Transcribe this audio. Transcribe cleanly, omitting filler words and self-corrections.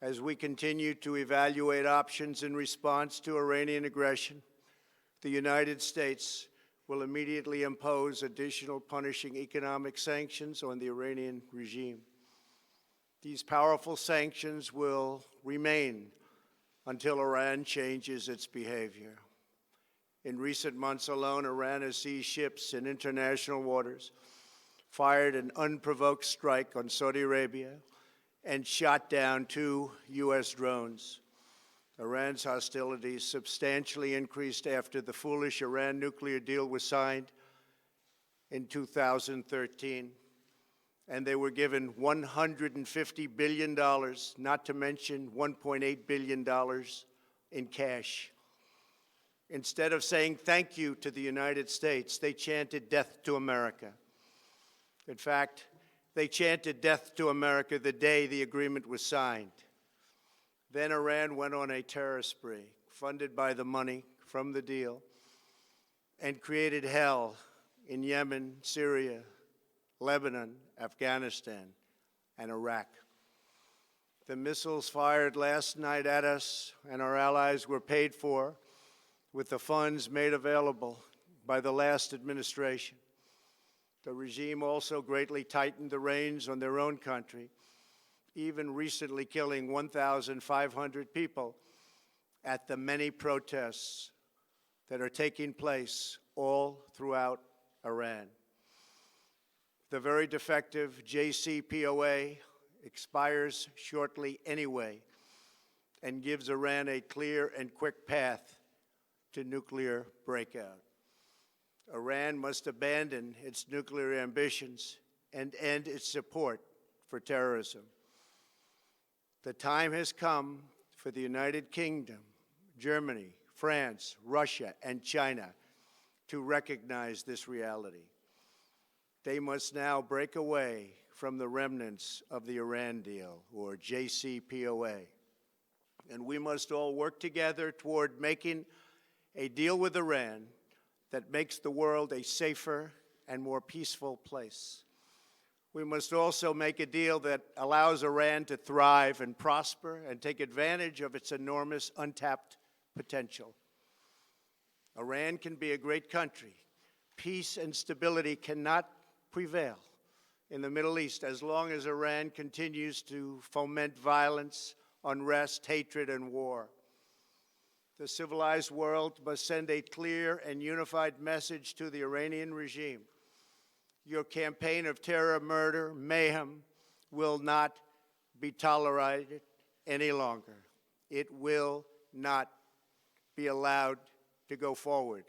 As we continue to evaluate options in response to Iranian aggression, the United States will immediately impose additional punishing economic sanctions on the Iranian regime. These powerful sanctions will remain until Iran changes its behavior. In recent months alone, Iran has seized ships in international waters, fired an unprovoked strike on Saudi Arabia, and shot down 2 U.S. drones. Iran's hostilities substantially increased after the foolish Iran nuclear deal was signed in 2013, and they were given $150 billion, not to mention $1.8 billion in cash. Instead of saying thank you to the United States, they chanted death to America. In fact, they chanted death to America the day the agreement was signed. Then Iran went on a terror spree, funded by the money from the deal, and created hell in Yemen, Syria, Lebanon, Afghanistan, and Iraq. The missiles fired last night at us and our allies were paid for with the funds made available by the last administration. The regime also greatly tightened the reins on their own country, even recently killing 1,500 people at the many protests that are taking place all throughout Iran. The very defective JCPOA expires shortly anyway and gives Iran a clear and quick path to nuclear breakout. Iran must abandon its nuclear ambitions and end its support for terrorism. The time has come for the United Kingdom, Germany, France, Russia, and China to recognize this reality. They must now break away from the remnants of the Iran deal, or JCPOA. And we must all work together toward making a deal with Iran that makes the world a safer and more peaceful place. We must also make a deal that allows Iran to thrive and prosper and take advantage of its enormous untapped potential. Iran can be a great country. Peace and stability cannot prevail in the Middle East as long as Iran continues to foment violence, unrest, hatred, and war. The civilized world must send a clear and unified message to the Iranian regime. Your campaign of terror, murder, mayhem will not be tolerated any longer. It will not be allowed to go forward.